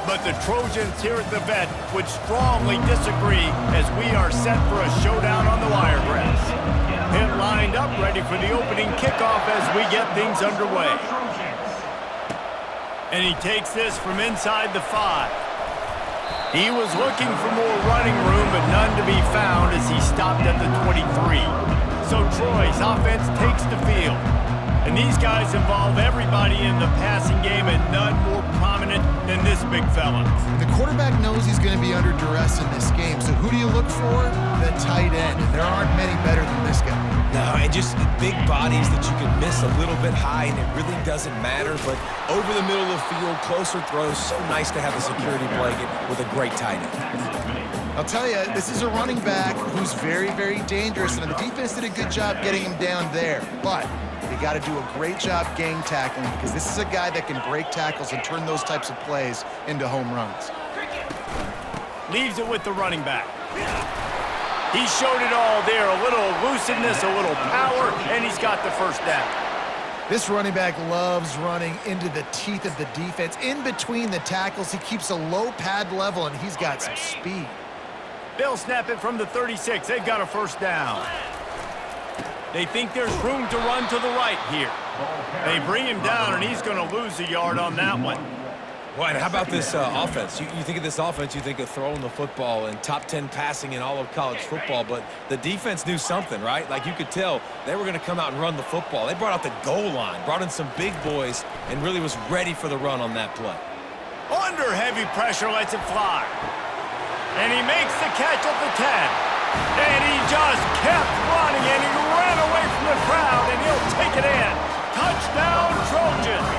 But the Trojans here at the vet would strongly disagree as we are set for a showdown on the wiregrass. Pitt lined up ready for the opening kickoff as we get things underway. And he takes this from inside the 5. He was looking for more running room, but none to be found as he stopped at the 23. So Troy's offense takes the field. And these guys involve everybody in the passing game, and none more prominent than this big fella. The quarterback knows he's going to be under duress in this game, so who do you look for? The tight end, and there aren't many better than this guy. No, and just big bodies that you can miss a little bit high, and it really doesn't matter, but over the middle of the field, closer throws, so nice to have a security blanket with a great tight end. I'll tell you, this is a running back who's very, very dangerous, and the defense did a good job getting him down there, but they got to do a great job gang tackling because this is a guy that can break tackles and turn those types of plays into home runs. Leaves it with the running back. He showed it all there, a little elusiveness, a little power, and he's got the first down. This running back loves running into the teeth of the defense. In between the tackles, he keeps a low pad level, and he's got some speed. They'll snap it from the 36. They've got a first down. They think there's room to run to the right here. They bring him down, and he's going to lose a yard on that one. Well, and how about this offense? You think of this offense, you think of throwing the football and top 10 passing in all of college football, but the defense knew something, right? Like you could tell they were going to come out and run the football. They brought out the goal line, brought in some big boys, and really was ready for the run on that play. Under heavy pressure, lets it fly. And he makes the catch at the 10. And he just kept running, and he ran away from the crowd, and he'll take it in. Touchdown, Trojans!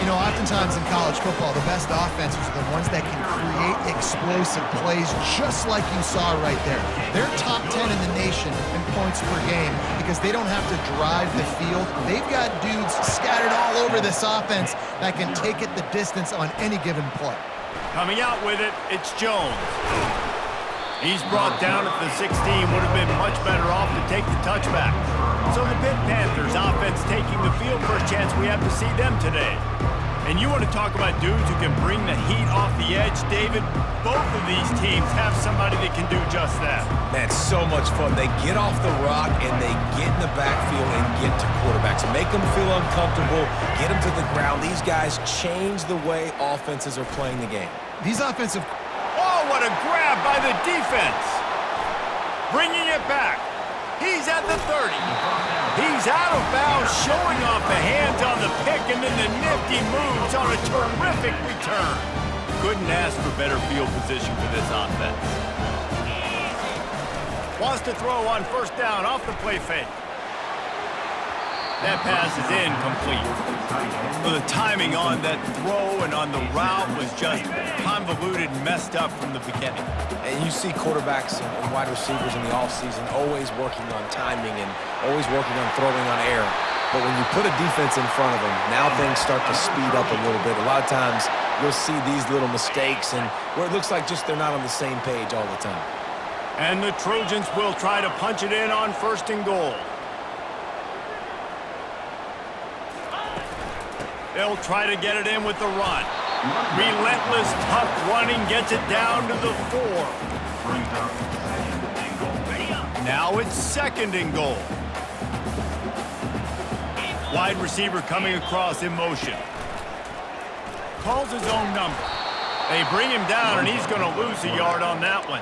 You know, oftentimes in college football, the best offenses are the ones that can create explosive plays just like you saw right there. They're top 10 in the nation in points per game because they don't have to drive the field. They've got dudes scattered all over this offense that can take it the distance on any given play. Coming out with it, it's Jones. He's brought down at the 16, would have been much better off to take the touchback. So the Pitt Panthers offense taking the field. First chance we have to see them today. And you want to talk about dudes who can bring the heat off the edge, David? Both of these teams have somebody that can do just that. Man, it's so much fun. They get off the rock and they get in the backfield and get to quarterbacks. Make them feel uncomfortable, get them to the ground. These guys change the way offenses are playing the game. These offensive... Oh, what a grab by the defense. Bringing it back. He's at the 30. He's out of bounds, showing off the hands on the pick, and then the nifty moves on a terrific return. Couldn't ask for better field position for this offense. Wants to throw on first down off the play fake. That pass is incomplete. So the timing on that throw and on the route was just convoluted and messed up from the beginning. And you see quarterbacks and wide receivers in the offseason always working on timing and always working on throwing on air. But when you put a defense in front of them, now things start to speed up a little bit. A lot of times you'll see these little mistakes and where it looks like just they're not on the same page all the time. And the Trojans will try to punch it in on first and goal. They'll try to get it in with the run. Relentless, tough running gets it down to the 4. Now it's second and goal. Wide receiver coming across in motion. Calls his own number. They bring him down, and he's going to lose a yard on that one.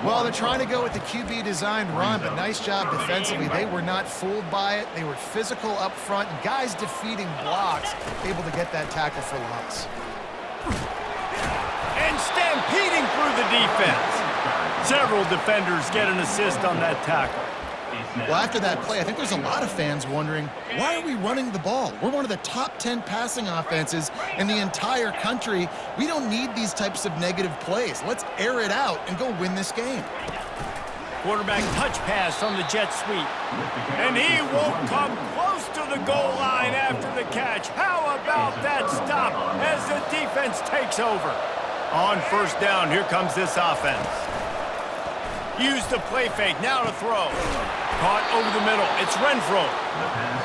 Well, they're trying to go with the QB designed run, but nice job defensively. They were not fooled by it. They were physical up front, and guys defeating blocks, able to get that tackle for loss. And stampeding through the defense. Several defenders get an assist on that tackle. Well, after that play, I think there's a lot of fans wondering, why are we running the ball? We're one of the top 10 passing offenses in the entire country. We don't need these types of negative plays. Let's air it out and go win this game. Quarterback touch pass on the jet sweep. And he won't come close to the goal line after the catch. How about that stop as the defense takes over? On first down, here comes this offense. Use the play fake, now to throw. Caught over the middle, it's Renfro.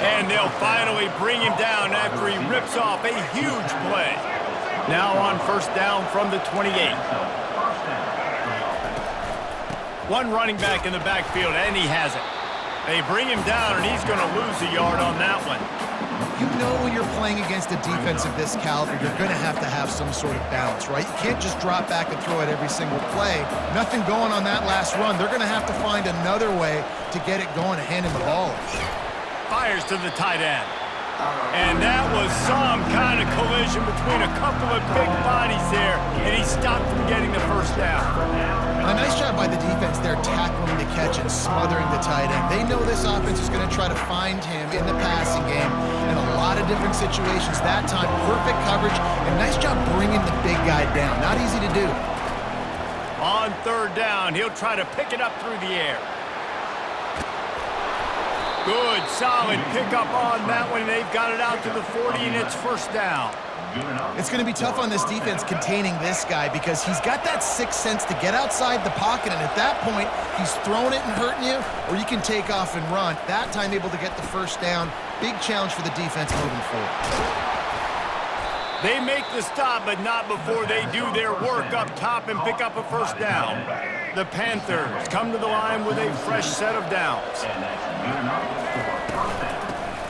And they'll finally bring him down after he rips off a huge play. Now on first down from the 28. One running back in the backfield, and he has it. They bring him down, and he's going to lose a yard on that one. You know when you're playing against a defense of this caliber, you're going to have some sort of balance, right? You can't just drop back and throw it every single play. Nothing going on that last run. They're going to have to find another way to get it going and hand him the ball. Fires to the tight end. And that was some kind of collision between a couple of big bodies there, and he stopped from getting the first down. A nice job by the defense there tackling the catch and smothering the tight end. They know this offense is going to try to find him in the passing game in a lot of different situations. That time, perfect coverage, and nice job bringing the big guy down. Not easy to do. On third down, he'll try to pick it up through the air. Good, solid pickup on that one. They've got it out to the 40, and it's first down. It's going to be tough on this defense containing this guy because he's got that sixth sense to get outside the pocket, and at that point, he's throwing it and hurting you, or you can take off and run. That time able to get the first down. Big challenge for the defense moving forward. They make the stop, but not before they do their work up top and pick up a first down. The Panthers come to the line with a fresh set of downs.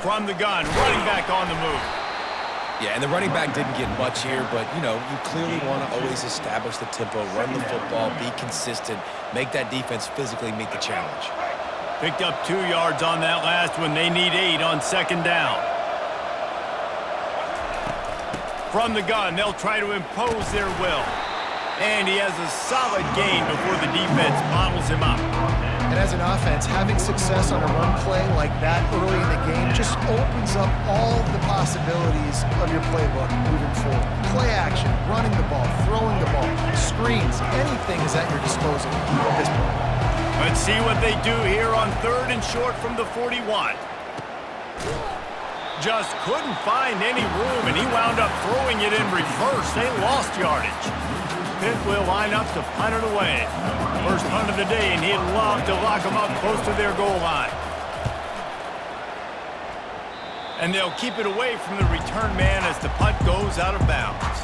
From the gun, running back on the move. Yeah, and the running back didn't get much here, but, you know, you clearly want to always establish the tempo, run the football, be consistent, make that defense physically meet the challenge. Picked up 2 yards on that last one. They need 8 on second down. From the gun, they'll try to impose their will. And he has a solid gain before the defense bottles him up. And as an offense, having success on a run play like that early in the game just opens up all the possibilities of your playbook moving forward. Play action, running the ball, throwing the ball, screens, anything is at your disposal at this point. Let's see what they do here on third and short from the 41. Just couldn't find any room, and he wound up throwing it in reverse. They lost yardage. Pitt will line up to punt it away. First punt of the day, and he'd love to lock them up close to their goal line. And they'll keep it away from the return man as the punt goes out of bounds.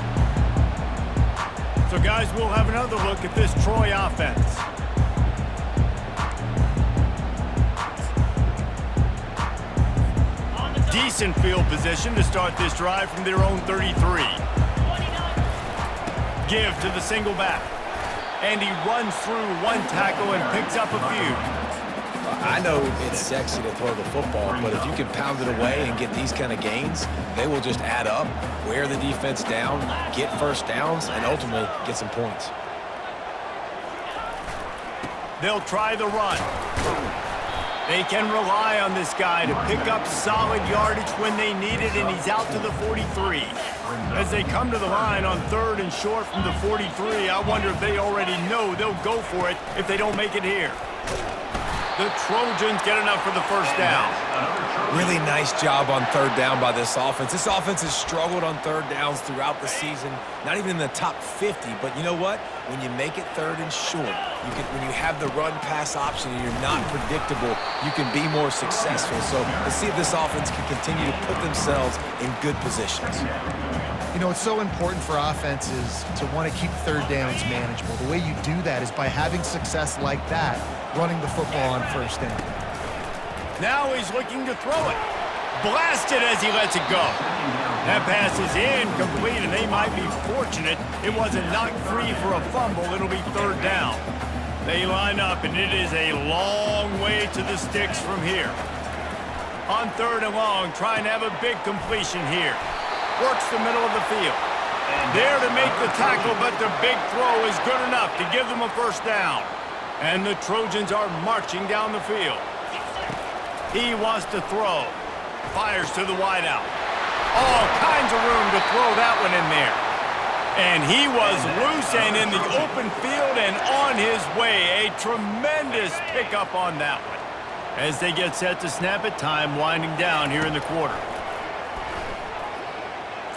So, guys, we'll have another look at this Troy offense. Decent field position to start this drive from their own 33. Give to the single back. And he runs through one tackle and picks up a few. I know it's sexy to throw the football, but if you can pound it away and get these kind of gains, they will just add up, wear the defense down, get first downs, and ultimately get some points. They'll try the run. They can rely on this guy to pick up solid yardage when they need it, and he's out to the 43. As they come to the line on third and short from the 43, I wonder if they already know they'll go for it if they don't make it here. The Trojans get enough for the first down. Really nice job on third down by this offense. This offense has struggled on third downs throughout the season, not even in the top 50. But you know what? When you make it third and short, when you have the run-pass option and you're not predictable, you can be more successful. So let's see if this offense can continue to put themselves in good positions. You know, it's so important for offenses to want to keep third downs manageable. The way you do that is by having success like that, running the football on first down. Now he's looking to throw it. Blasted as he lets it go. That pass is incomplete, and they might be fortunate it wasn't knocked free for a fumble. It'll be third down. They line up, and it is a long way to the sticks from here. On third and long, trying to have a big completion here. Works the middle of the field. There to make the tackle, but the big throw is good enough to give them a first down. And the Trojans are marching down the field. He wants to throw. Fires to the wideout. All kinds of room to throw that one in there. And he was loose and in the open field and on his way. A tremendous pickup on that one. As they get set to snap it, time winding down here in the quarter.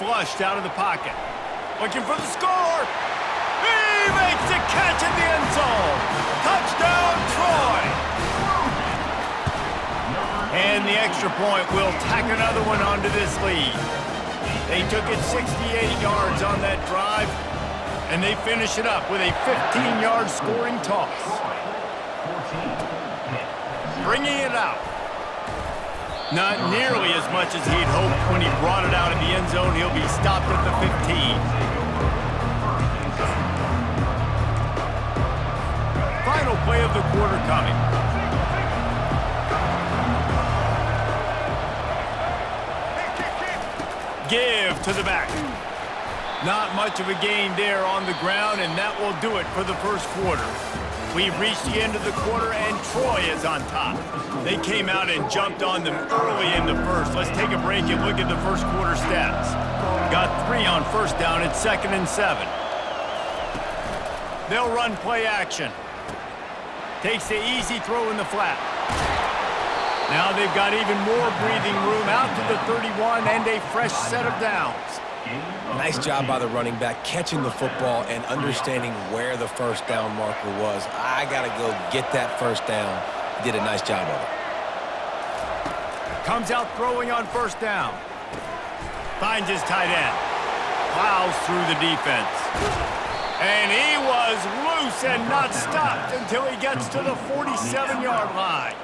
Flushed out of the pocket. Looking for the score. He makes the catch in the end zone. Touchdown, Troy. And the extra point will tack another one onto this lead. They took it 68 yards on that drive, and they finish it up with a 15-yard scoring toss. Bringing it out. Not nearly as much as he'd hoped when he brought it out of the end zone. He'll be stopped at the 15. Final play of the quarter coming. Give to the back. Not much of a gain there on the ground, and that will do it for the first quarter. We've reached the end of the quarter, and Troy is on top. They came out and jumped on them early in the first. Let's take a break and look at the first quarter stats. Got 3 on first down at 2nd and 7. They'll run play action. Takes the easy throw in the flat. Now they've got even more breathing room out to the 31 and a fresh set of downs. Nice job by the running back catching the football and understanding where the first down marker was. I got to go get that first down. He did a nice job of it. Comes out throwing on first down. Finds his tight end. Plows through the defense. And he was loose and not stopped until he gets to the 47-yard line.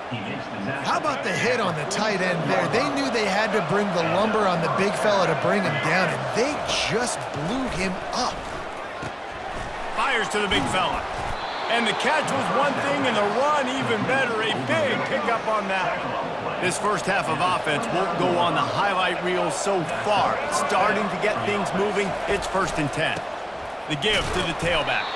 How about the hit on the tight end there? They knew they had to bring the lumber on the big fella to bring him down, and they just blew him up. Fires to the big fella. And the catch was one thing, and the run even better. A big pickup on that. This first half of offense won't go on the highlight reel so far. Starting to get things moving. It's 1st and 10. The give to the tailback.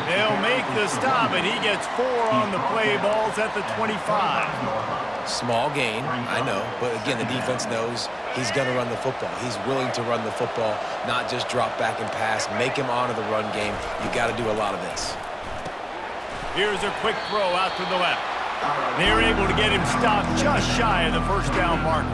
They'll make the stop, and he gets 4 on the play balls at the 25. Small gain, I know, but again, the defense knows he's going to run the football. He's willing to run the football, not just drop back and pass, make him honor the run game. You got to do a lot of this. Here's a quick throw out to the left. They're able to get him stopped just shy of the first down marker.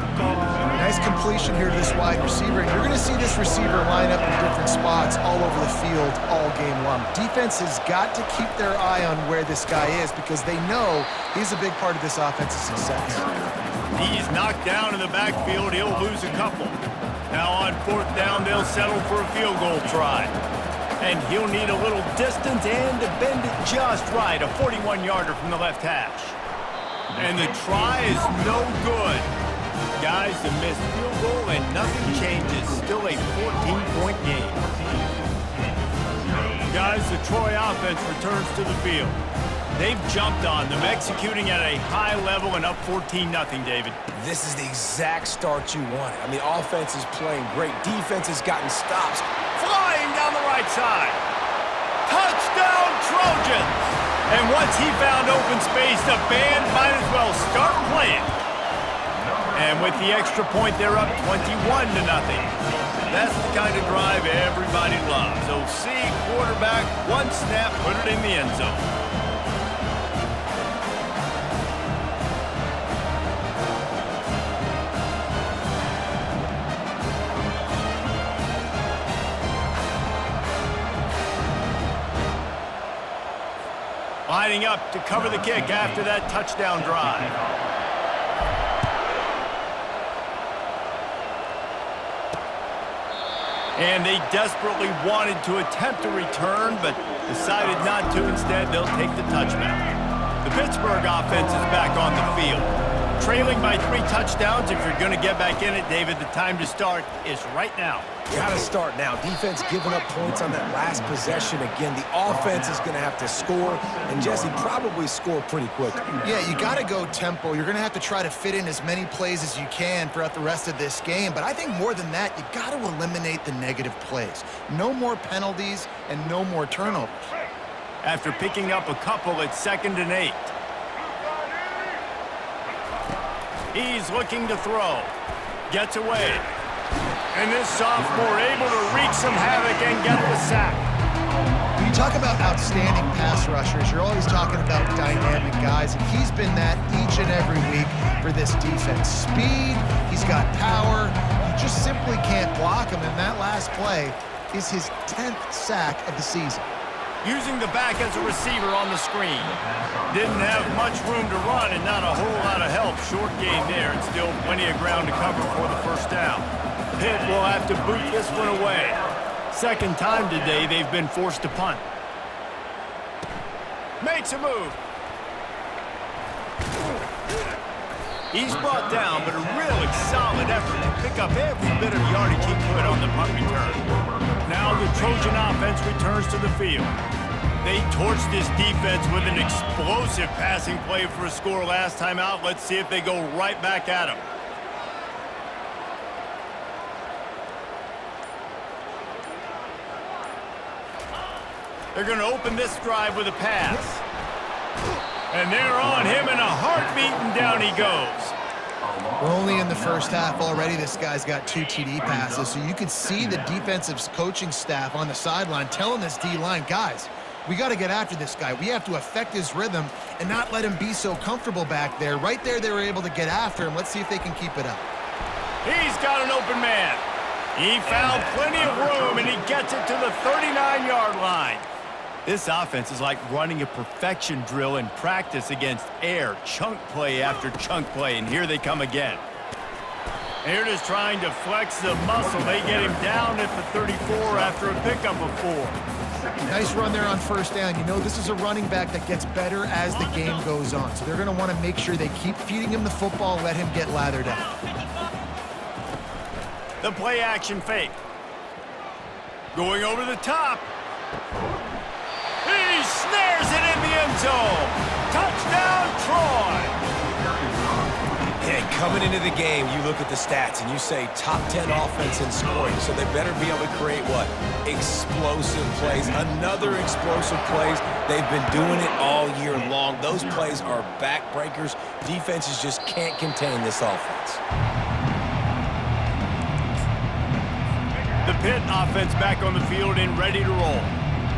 Nice completion here to this wide receiver, and you're going to see this receiver line up in different spots all over the field all game long. Defense has got to keep their eye on where this guy is because they know he's a big part of this offensive success. He's knocked down in the backfield. He'll lose a couple. Now on 4th down, they'll settle for a field goal try. And he'll need a little distance and to bend it just right. A 41-yarder from the left hash. And the try is no good. Guys, the missed field goal and nothing changes. Still a 14-point game. Guys, the Troy offense returns to the field. They've jumped on them, executing at a high level and up 14-0, David. This is the exact start you wanted. I mean, offense is playing great. Defense has gotten stops. Flying down the right side. Touchdown, Trojans! And once he found open space, the band might as well start playing. And with the extra point, they're up 21-0. That's the kind of drive everybody loves. OC, quarterback, one snap, put it in the end zone. Lining up to cover the kick after that touchdown drive. And they desperately wanted to attempt a return, but decided not to. Instead, they'll take the touchback. The Pittsburgh offense is back on the field. Trailing by 3 touchdowns. If you're going to get back in it, David, the time to start is right now. Got to start now. Defense giving up points on that last possession. Again, the offense is going to have to score, and Jesse probably score pretty quickly. Yeah, you got to go tempo. You're going to have to try to fit in as many plays as you can throughout the rest of this game. But I think more than that, you got to eliminate the negative plays. No more penalties and no more turnovers. After picking up a couple at 2nd and 8. He's looking to throw. Gets away. And this sophomore able to wreak some havoc and get the sack. When you talk about outstanding pass rushers, you're always talking about dynamic guys, and he's been that each and every week for this defense. Speed, he's got power. You just simply can't block him, and that last play is his 10th sack of the season. Using the back as a receiver on the screen. Didn't have much room to run and not a whole lot of help. Short gain there and still plenty of ground to cover for the first down. Pitt will have to boot this one away. Second time today they've been forced to punt. Makes a move. He's brought down, but a really solid effort to pick up every bit of yardage he could on the punt return. Now the Trojan offense returns to the field. They torched this defense with an explosive passing play for a score last time out. Let's see if they go right back at him. They're going to open this drive with a pass. And they're on him in a heartbeat, and down he goes. We're only in the first half already. This guy's got 2 TD passes, so you could see the defensive coaching staff on the sideline telling this D-line, guys, we got to get after this guy. We have to affect his rhythm and not let him be so comfortable back there. Right there, they were able to get after him. Let's see if they can keep it up. He's got an open man. He found plenty of room, and he gets it to the 39-yard line. This offense is like running a perfection drill in practice against air, chunk play after chunk play, and here they come again. They're just trying to flex the muscle. They get him down at the 34 after a pickup of 4. Nice run there on first down. You know, this is a running back that gets better as the game goes on, so they're going to want to make sure they keep feeding him the football, let him get lathered out. The play action fake. Going over the top. He snares it in the end zone. Touchdown, Troy. Yeah, coming into the game, you look at the stats and you say top 10 offense in scoring, so they better be able to create what? Explosive plays. Another explosive plays. They've been doing it all year long. Those plays are backbreakers. Defenses just can't contain this offense. The Pitt offense back on the field and ready to roll.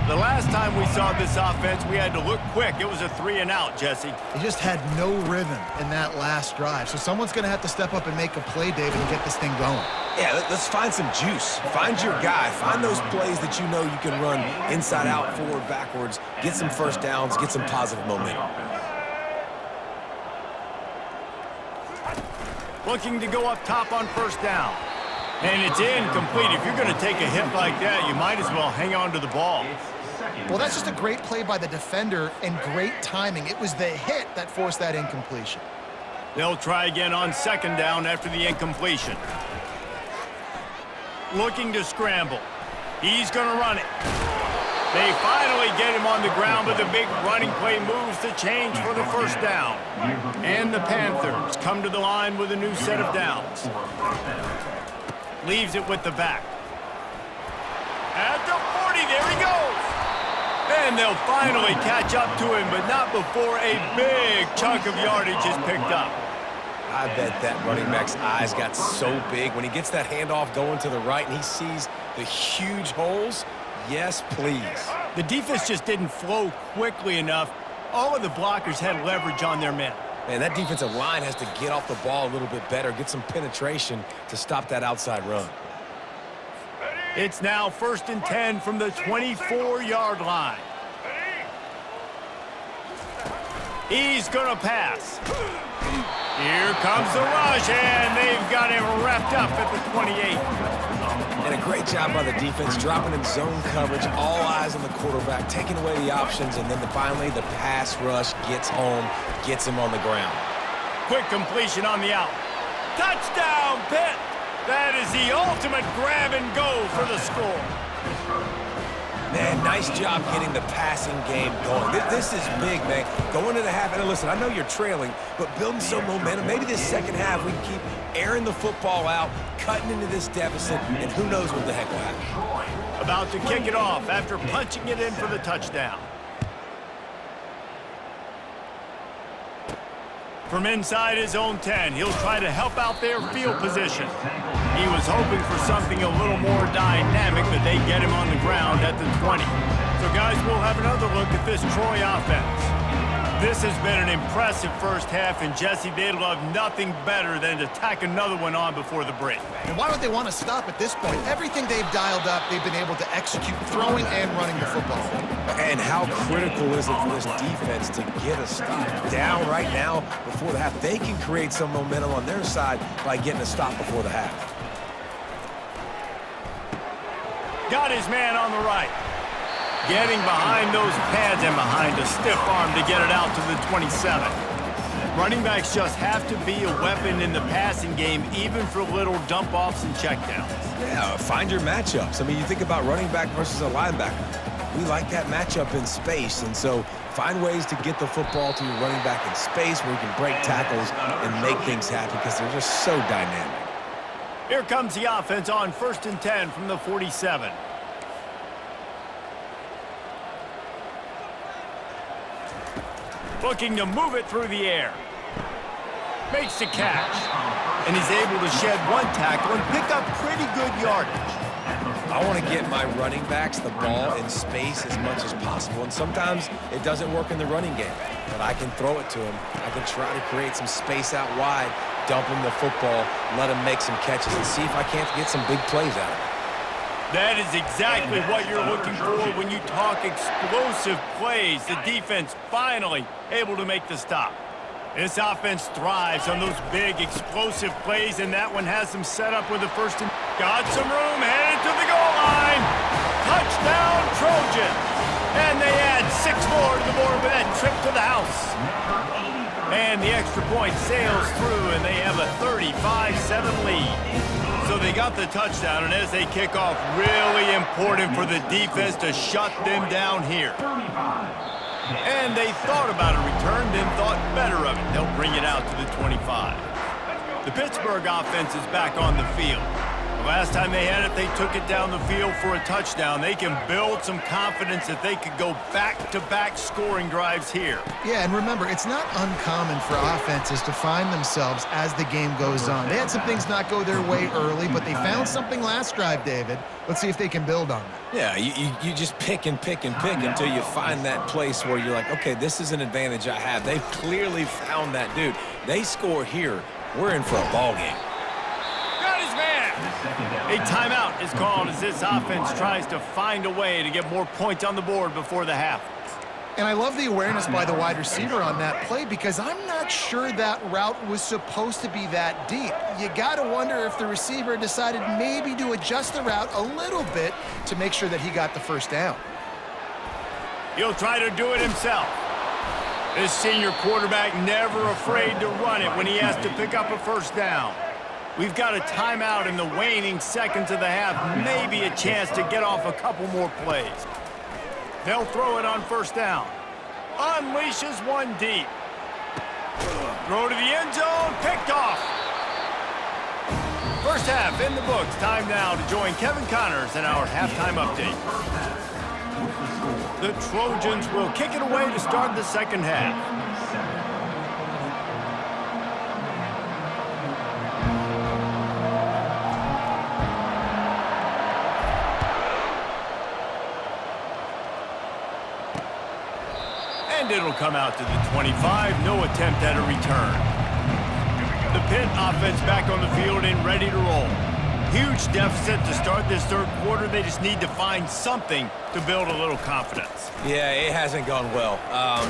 The last time we saw this offense, we had to look quick. It was a 3-and-out, Jesse. They just had no rhythm in that last drive. So someone's going to have to step up and make a play, David, and get this thing going. Yeah, let's find some juice. Find your guy. Find those plays that you know you can run inside out, forward, backwards. Get some first downs. Get some positive momentum. Looking to go up top on first down. And it's incomplete. If you're going to take a hit like that, you might as well hang on to the ball. Well, that's just a great play by the defender and great timing. It was the hit that forced that incompletion. They'll try again on second down after the incompletion. Looking to scramble. He's going to run it. They finally get him on the ground, but the big running play moves the change for the first down. And the Panthers come to the line with a new set of downs. Leaves it with the back. At the 40, there he goes. And they'll finally catch up to him, but not before a big chunk of yardage is picked up. I bet that running back's eyes got so big when he gets that handoff going to the right and he sees the huge holes. Yes, please. The defense just didn't flow quickly enough. All of the blockers had leverage on their men. Man, that defensive line has to get off the ball a little bit better, get some penetration to stop that outside run. It's now 1st and 10 from the 24-yard line. He's going to pass. Here comes the rush, and they've got him wrapped up at the 28. And a great job by the defense, dropping in zone coverage, all eyes on the quarterback, taking away the options, and then finally the pass rush gets home, gets him on the ground. Quick completion on the out. Touchdown, Pitt! That is the ultimate grab and go for the score. Man, nice job getting the passing game going. This is big, man. Going into the half, and listen, I know you're trailing, but building some momentum. Maybe this second half we can keep airing the football out, cutting into this deficit, and who knows what the heck will happen. About to kick it off after punching it in for the touchdown. From inside his own 10, he'll try to help out their field position. He was hoping for something a little more dynamic, but they get him on the ground at the 20. So, guys, we'll have another look at this Troy offense. This has been an impressive first half, and Jesse, they'd love nothing better than to tack another one on before the break. And why would they want to stop at this point? Everything they've dialed up, they've been able to execute throwing and running the football. And how critical is it for this defense to get a stop down right now before the half? They can create some momentum on their side by getting a stop before the half. Got his man on the right. Getting behind those pads and behind a stiff arm to get it out to the 27. Running backs just have to be a weapon in the passing game, even for little dump-offs and checkdowns. Yeah, find your matchups. I mean, you think about running back versus a linebacker. We like that matchup in space, and so find ways to get the football to your running back in space where you can break tackles and make things happen because they're just so dynamic. Here comes the offense on 1st and 10 from the 47. Looking to move it through the air. Makes the catch. And he's able to shed one tackle and pick up pretty good yardage. I want to get my running backs the ball in space as much as possible, and sometimes it doesn't work in the running game, but I can throw it to him. I can try to create some space out wide, dump him the football, let him make some catches, and see if I can't get some big plays out of it. That is exactly what you're looking for when you talk explosive plays. The defense finally able to make the stop. This offense thrives on those big explosive plays, and that one has them set up with the first and got some room, headed to the goal line. Touchdown Trojans. And they add 6 more to the board with that trip to the house. And the extra point sails through, and they have a 35-7 lead. So they got the touchdown, and as they kick off, really important for the defense to shut them down here. And they thought about a return, then thought better of it. They'll bring it out to the 25. The Pittsburgh offense is back on the field. The last time they had it, they took it down the field for a touchdown. They can build some confidence that they could go back-to-back scoring drives here. Yeah, and remember, it's not uncommon for offenses to find themselves as the game goes on. They had some things not go their way early, but they found something last drive, David. Let's see if they can build on that. Yeah, you just pick and pick and pick until you find that place where you're like, okay, this is an advantage I have. They've clearly found that dude. They score here. We're in for a ball game. Got his man. A timeout is called as this offense tries to find a way to get more points on the board before the half. And I love the awareness by the wide receiver on that play because I'm not sure that route was supposed to be that deep. You got to wonder if the receiver decided maybe to adjust the route a little bit to make sure that he got the first down. He'll try to do it himself. This senior quarterback never afraid to run it when he has to pick up a first down. We've got a timeout in the waning seconds of the half, maybe a chance to get off a couple more plays. They'll throw it on first down. Unleashes one deep. Throw to the end zone, picked off. First half in the books. Time now to join Kevin Connors in our halftime update. The Trojans will kick it away to start the second half. And it'll come out to the 25. No attempt at a return. The Pitt offense back on the field and ready to roll. Huge deficit to start this third quarter. They just need to find something to build a little confidence. Yeah, it hasn't gone well.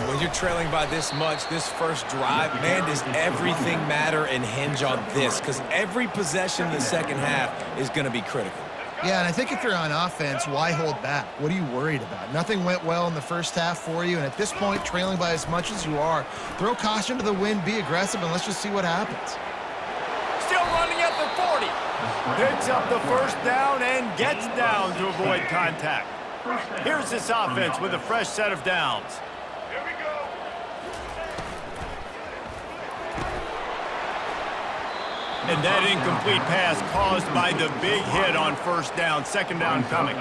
When you're trailing by this much, this first drive, man, does everything matter and hinge on this? Because every possession in the second half is going to be critical. Yeah, and I think if you're on offense, why hold back? What are you worried about? Nothing went well in the first half for you, and at this point, trailing by as much as you are, throw caution to the wind, be aggressive, and let's just see what happens. Still running at the 40. Picks up the first down and gets down to avoid contact. Here's this offense with a fresh set of downs. Here we go. And that incomplete pass caused by the big hit on first down. Second down coming.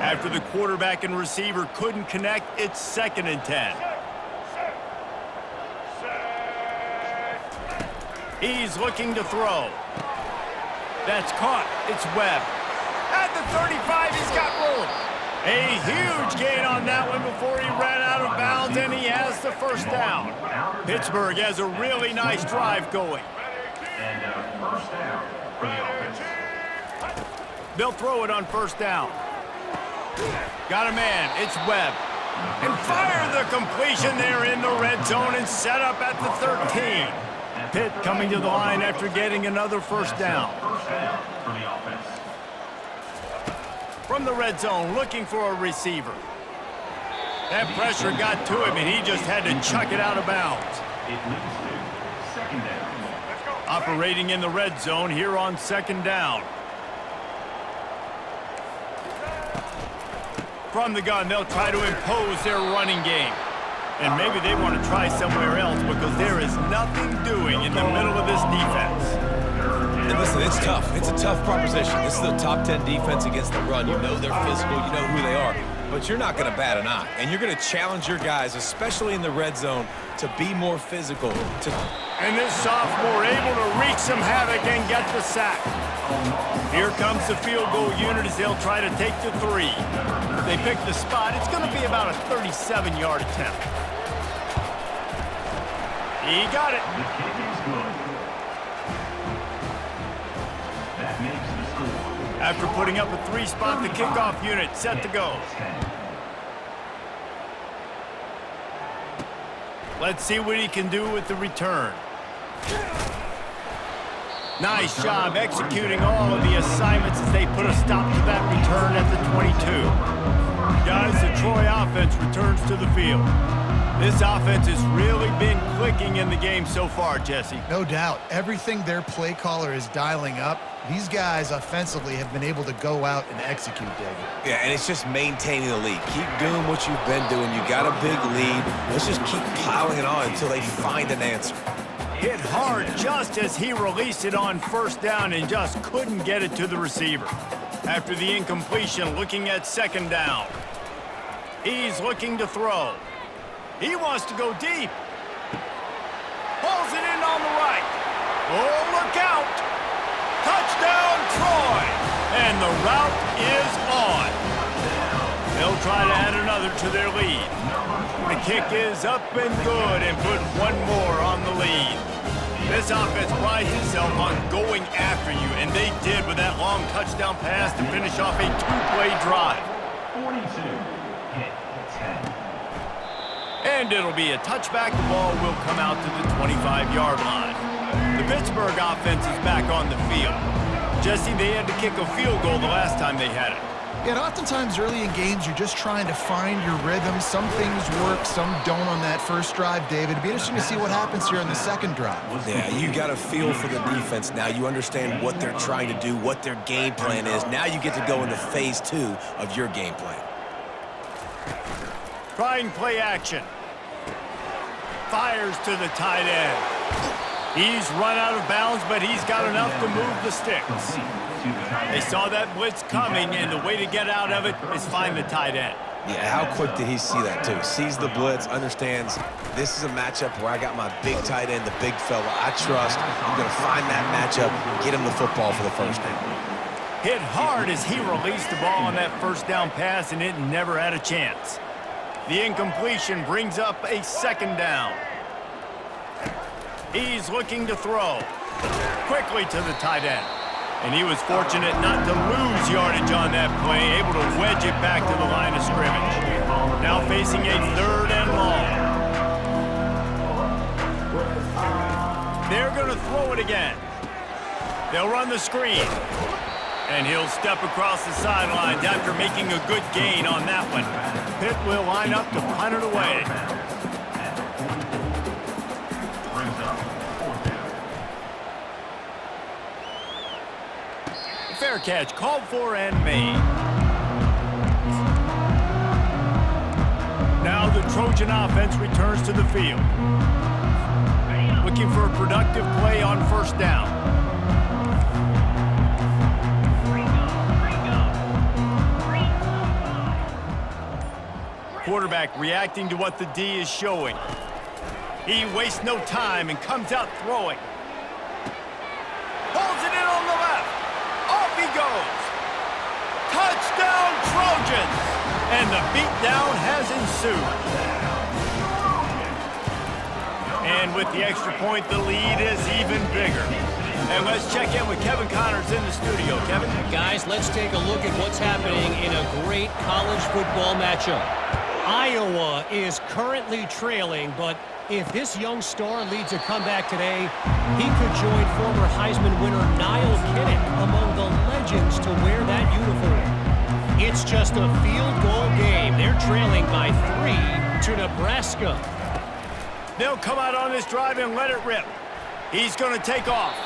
After the quarterback and receiver couldn't connect, it's 2nd and 10. He's looking to throw. That's caught. It's Webb. At the 35, he's got room. A huge gain on that one before he ran out of bounds, and he has the first down. Pittsburgh has a really nice drive going. First down for the offense. They'll throw it on first down. Got a man. It's Webb. And fire the completion there in the red zone and set up at the 13. Pitt coming to the line after getting another first down. First down for the offense. From the red zone, looking for a receiver. That pressure got to him, and he just had to chuck it out of bounds. It leads to second down. Operating in the red zone here on second down. From the gun, they'll try to impose their running game. And maybe they want to try somewhere else because there is nothing doing in the middle of this defense. And listen, it's tough. It's a tough proposition. This is the top 10 defense against the run. You know they're physical. You know who they are. But you're not going to bat an eye. And you're going to challenge your guys, especially in the red zone, to be more physical. And this sophomore able to wreak some havoc and get the sack. Here comes the field goal unit as they'll try to take the 3. They pick the spot. It's going to be about a 37-yard attempt. He got it. The kick is good. That makes the score. After putting up a 3-spot, the kickoff unit set to go. Let's see what he can do with the return. Nice job executing all of the assignments as they put a stop to that return at the 22. Guys, the Troy offense returns to the field. This offense has really been clicking in the game so far, Jesse. No doubt. Everything their play caller is dialing up, these guys offensively have been able to go out and execute, David. Yeah, and it's just maintaining the lead. Keep doing what you've been doing. You got a big lead. Let's just keep piling it on until they find an answer. Hit hard just as he released it on first down and just couldn't get it to the receiver. After the incompletion, looking at second down. He's looking to throw. He wants to go deep. Pulls it in on the right. Oh, look out. Touchdown, Troy. And the route is on. They'll try to add another to their lead. The kick is up and good and put one more on the lead. This offense prides itself on going after you, and they did with that long touchdown pass to finish off a 2-play drive. 42, hit 10. And it'll be a touchback. The ball will come out to the 25-yard line. The Pittsburgh offense is back on the field. Jesse, they had to kick a field goal the last time they had it. Yeah, and oftentimes early in games, you're just trying to find your rhythm. Some things work, some don't on that first drive, David. It'd be interesting to see what happens here on the second drive. Yeah, you got a feel for the defense now. You understand what they're trying to do, what their game plan is. Now you get to go into phase 2 of your game plan. Trying play action. Fires to the tight end. He's run out of bounds, but he's got enough to move the sticks. They saw that blitz coming, and the way to get out of it is find the tight end. Yeah, how quick did he see that, too? Sees the blitz, understands this is a matchup where I got my big tight end, the big fella I trust. I'm going to find that matchup, get him the football for the first down. Hit hard as he released the ball on that first down pass, and it never had a chance. The incompletion brings up a second down. He's looking to throw. Quickly to the tight end. And he was fortunate not to lose yardage on that play, able to wedge it back to the line of scrimmage. Now facing a 3rd and long. They're going to throw it again. They'll run the screen. And he'll step across the sidelines after making a good gain on that one. Pitt will line up to punt it away. Fair catch called for and made. Now the Trojan offense returns to the field. Looking for a productive play on first down. Quarterback reacting to what the D is showing. He wastes no time and comes out throwing. Pulls it in on the left. Off he goes. Touchdown, Trojans! And the beatdown has ensued. And with the extra point, the lead is even bigger. And let's check in with Kevin Connors in the studio. Kevin? Guys, let's take a look at what's happening in a great college football matchup. Iowa is currently trailing, but if this young star leads a comeback today, he could join former Heisman winner Niall Kinnick among the legends to wear that uniform. It's just a field goal game. They're trailing by 3 to Nebraska. They'll come out on this drive and let it rip. He's going to take off.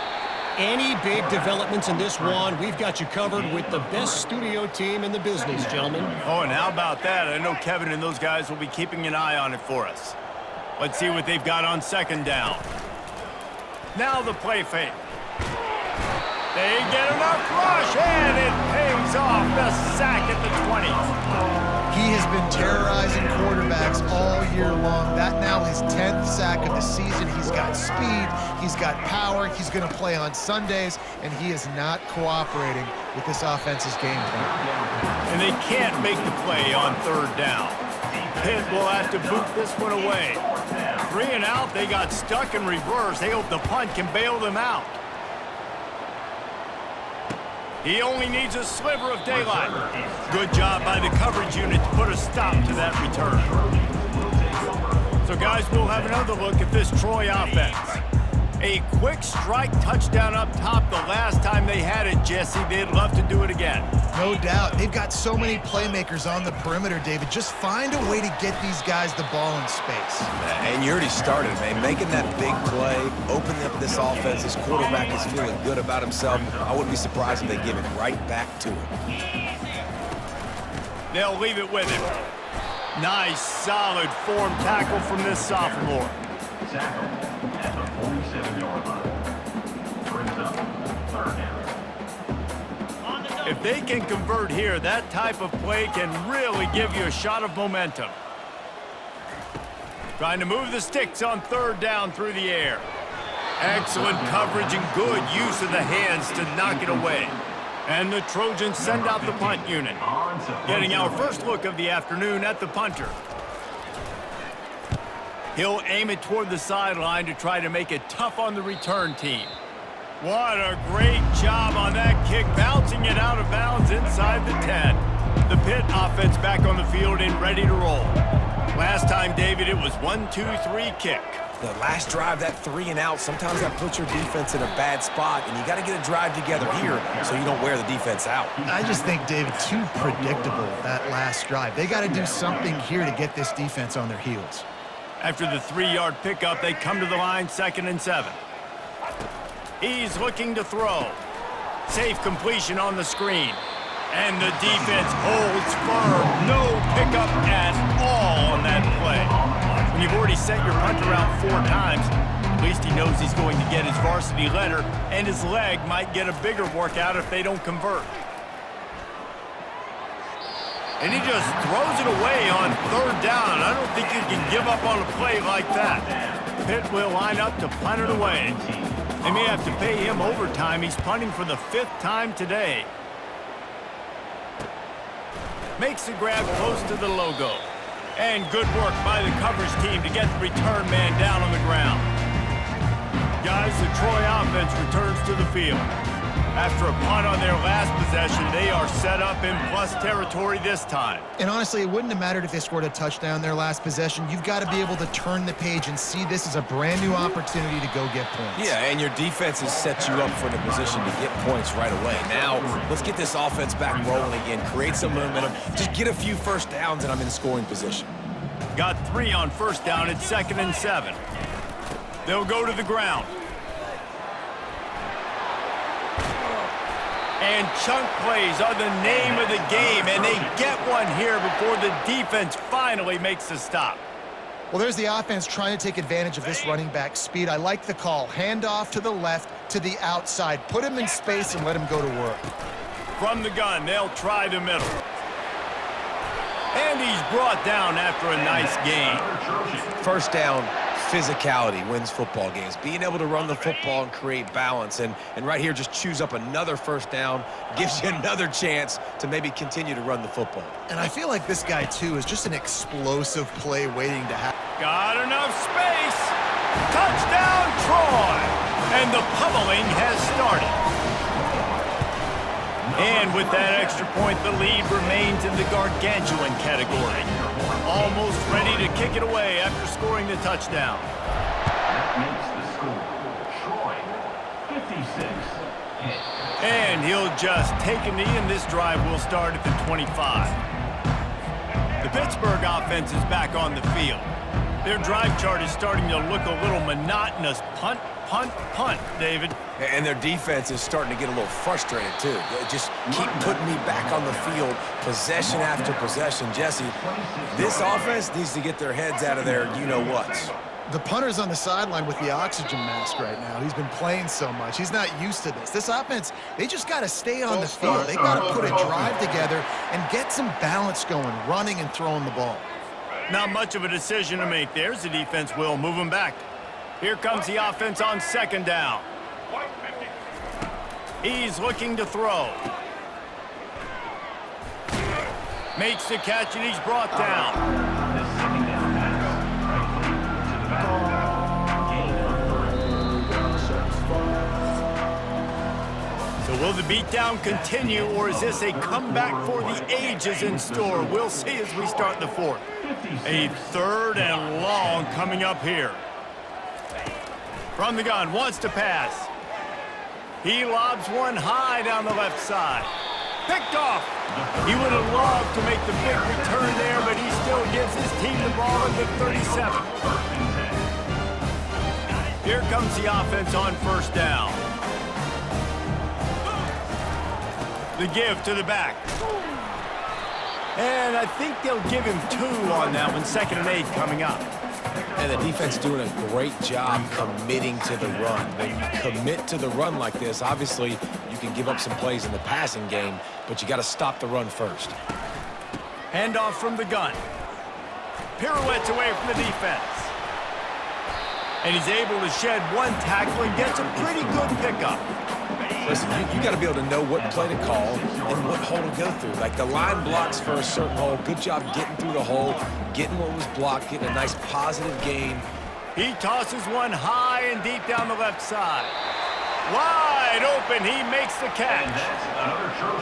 Any big developments in this one, we've got you covered with the best studio team in the business, gentlemen. Oh, and how about that? I know Kevin and those guys will be keeping an eye on it for us. Let's see what they've got on second down. Now the play fake. They get enough rush, and it pays off. The sack at the 20. He has been terrorizing quarterbacks all year long. That now his 10th sack of the season. He's got speed, he's got power, he's going to play on Sundays, and he is not cooperating with this offense's game plan. And they can't make the play on third down. Pitt will have to boot this one away. 3 and out, they got stuck in reverse. They hope the punt can bail them out. He only needs a sliver of daylight. Good job by the coverage unit to put a stop to that return. So, guys, we'll have another look at this Troy offense. A quick strike touchdown up top the last time they had it, Jesse. They'd love to do it again. No doubt. They've got so many playmakers on the perimeter, David. Just find a way to get these guys the ball in space. And you already started, man. Making that big play, opening up this offense. This quarterback is feeling good about himself. I wouldn't be surprised if they give it right back to him. They'll leave it with him. Nice, solid form tackle from this sophomore. Tackle at the 47-yard line. Brings up third down. If they can convert here, that type of play can really give you a shot of momentum. Trying to move the sticks on third down through the air. Excellent coverage and good use of the hands to knock it away. And the Trojans send out the punt unit. Getting our first look of the afternoon at the punter. He'll aim it toward the sideline to try to make it tough on the return team. What a great job on that kick, bouncing it out of bounds inside the 10. The Pitt offense back on the field and ready to roll. Last time, David, it was 1-2-3 kick. The last drive, that 3 and out, sometimes that puts your defense in a bad spot, and you got to get a drive together here so you don't wear the defense out. I just think, David, too predictable, that last drive. They got to do something here to get this defense on their heels. After the 3-yard pickup, they come to the line, 2nd and 7. He's looking to throw. Safe completion on the screen. And the defense holds firm. No pickup at all on that play. When you've already sent your punter out 4 times, at least he knows he's going to get his varsity letter, and his leg might get a bigger workout if they don't convert. And he just throws it away on third down. I don't think you can give up on a play like that. Pitt will line up to punt it away. They may have to pay him overtime. He's punting for the 5th time today. Makes the grab close to the logo. And good work by the coverage team to get the return man down on the ground. Guys, the Troy offense returns to the field. After a punt on their last possession, they are set up in plus territory this time. And honestly, it wouldn't have mattered if they scored a touchdown their last possession. You've got to be able to turn the page and see this as a brand new opportunity to go get points. Yeah, and your defense has set you up for the position to get points right away. Now, let's get this offense back rolling again, create some momentum, just get a few first downs, and I'm in scoring position. Got 3 on first down at 2nd and 7. They'll go to the ground. And chunk plays are the name of the game, and they get one here before the defense finally makes the stop. Well, there's the offense trying to take advantage of this running back speed. I like the call. Hand off to the left, to the outside. Put him in space and let him go to work. From the gun, they'll try the middle. And he's brought down after a nice gain. First down, physicality wins football games. Being able to run the football and create balance. And right here, just choose up another first down, gives you another chance to maybe continue to run the football. And I feel like this guy, too, is just an explosive play waiting to happen. Got enough space. Touchdown, Troy. And the pummeling has started. And with that extra point, the lead remains in the gargantuan category. Almost ready to kick it away after scoring the touchdown. That makes the score. Troy, 56. And he'll just take a knee, and this drive will start at the 25. The Pittsburgh offense is back on the field. Their drive chart is starting to look a little monotonous. Punt, punt, punt, David. And their defense is starting to get a little frustrated, too. They just keep putting me back on the field, possession after possession. Jesse, this offense needs to get their heads out of their you-know-whats. The punter's on the sideline with the oxygen mask right now. He's been playing so much. He's not used to this. This offense, they just got to stay on the field. They got to put a drive together and get some balance going, running and throwing the ball. Not much of a decision to make. There's the defense will move him back. Here comes the offense on second down. He's looking to throw. Makes the catch, and he's brought down. So will the beatdown continue, or is this a comeback for the ages in store? We'll see as we start the fourth. A third and long coming up here. From the gun, wants to pass. He lobs one high down the left side. Picked off. He would have loved to make the big return there, but he still gives his team the ball at the 37. Here comes the offense on first down. The give to the back. And I think they'll give him 2 on that one. 2nd and 8 coming up. And the defense doing a great job committing to the run. When you commit to the run like this, obviously you can give up some plays in the passing game, but you got to stop the run first. Handoff from the gun. Pirouettes away from the defense. And he's able to shed one tackle and gets a pretty good pickup. Listen, you got to be able to know what play to call and what hole to go through. Like the line blocks for a certain hole. Good job getting through the hole, getting what was blocked, getting a nice positive gain. He tosses one high and deep down the left side. Wide open, he makes the catch.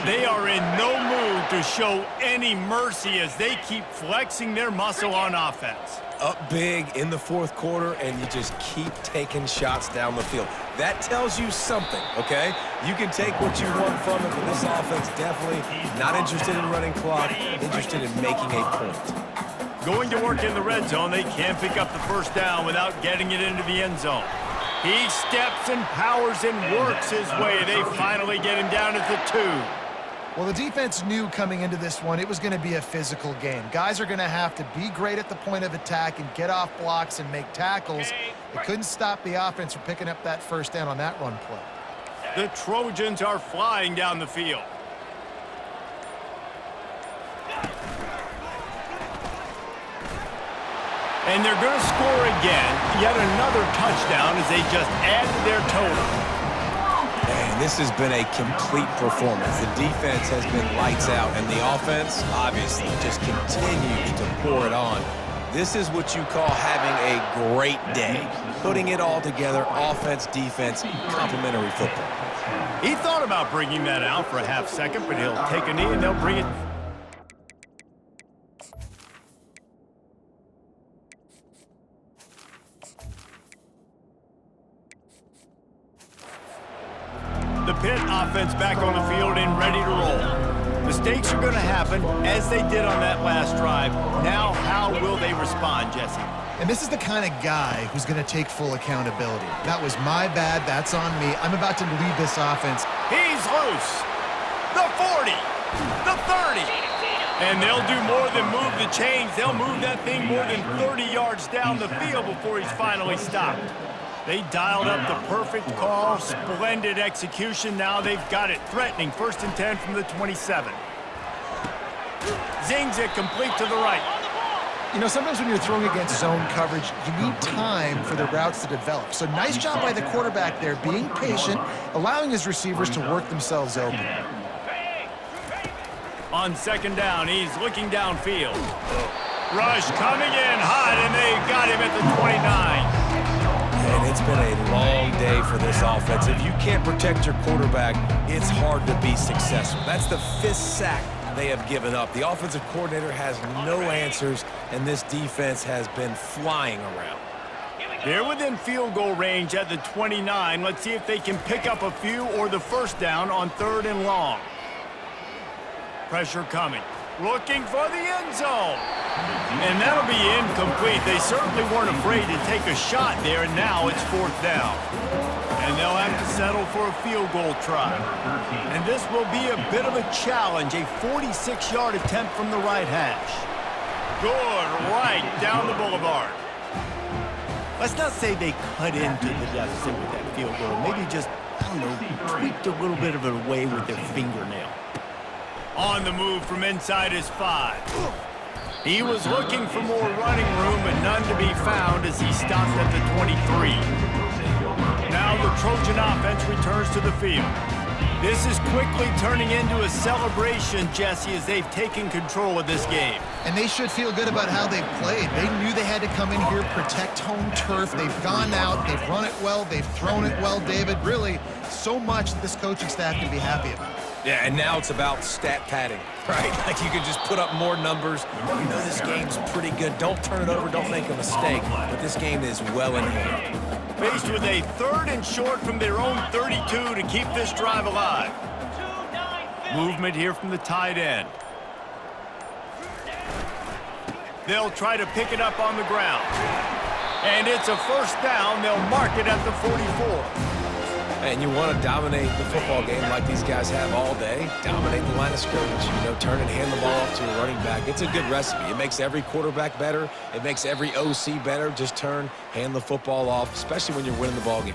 They are in no mood to show any mercy as they keep flexing their muscle on offense. Up big in the fourth quarter, and you just keep taking shots down the field. That tells you something, okay? You can take what you want from it, but this offense definitely not interested in running clock, interested in making a point. Going to work in the red zone, they can't pick up the first down without getting it into the end zone. He steps and powers and works his way. They finally get him down at the 2. Well, the defense knew coming into this one it was going to be a physical game. Guys are going to have to be great at the point of attack and get off blocks and make tackles. They couldn't stop the offense from picking up that first down on that run play. The Trojans are flying down the field. And they're going to score again. Yet another touchdown as they just add to their total. And this has been a complete performance. The defense has been lights out, and the offense, obviously, just continues to pour it on. This is what you call having a great day. Putting it all together, offense, defense, complementary football. He thought about bringing that out for a half second, but he'll take a knee and they'll bring it. The Pitt offense back on the field and ready to roll. Mistakes are going to happen, as they did on that last drive. Now, how will they respond, Jesse? And this is the kind of guy who's going to take full accountability. That was my bad. That's on me. I'm about to lead this offense. He's loose. The 40. The 30. And they'll do more than move the chains. They'll move that thing more than 30 yards down the field before he's finally stopped. They dialed up the perfect call, splendid execution. Now they've got it threatening. 1st and 10 from the 27. Zings it complete to the right. You know, sometimes when you're throwing against zone coverage, you need time for the routes to develop. So nice job by the quarterback there, being patient, allowing his receivers to work themselves open. On 2nd down, he's looking downfield. Rush coming in hot, and they got him at the 29. And it's been a long day for this offense. If you can't protect your quarterback, it's hard to be successful. That's the 5th sack they have given up. The offensive coordinator has no answers, and this defense has been flying around. They're within field goal range at the 29. Let's see if they can pick up a few or the first down on 3rd and long. Pressure coming. Looking for the end zone. And that'll be incomplete. They certainly weren't afraid to take a shot there, and now it's 4th down. And they'll have to settle for a field goal try. And this will be a bit of a challenge, a 46-yard attempt from the right hash. Good right down the boulevard. Let's not say they cut into the deficit with that field goal. Maybe just, I don't know, tweaked a little bit of it away with their fingernail. On the move from inside his 5. He was looking for more running room, but none to be found as he stopped at the 23. Now the Trojan offense returns to the field. This is quickly turning into a celebration, Jesse, as they've taken control of this game. And they should feel good about how they've played. They knew they had to come in here, protect home turf. They've gone out, they've run it well, they've thrown it well, David. Really, so much that this coaching staff can be happy about. Yeah, and now it's about stat padding, right? Like you can just put up more numbers. You know this game's pretty good. Don't turn it over, don't make a mistake. But this game is well in hand. Faced with a 3rd and short from their own 32 to keep this drive alive. Movement here from the tight end. They'll try to pick it up on the ground. And it's a 1st down. They'll mark it at the 44. And you want to dominate the football game like these guys have all day. Dominate the line of scrimmage. You know, turn and hand the ball off to a running back. It's a good recipe. It makes every quarterback better. It makes every OC better. Just turn, hand the football off, especially when you're winning the ball game.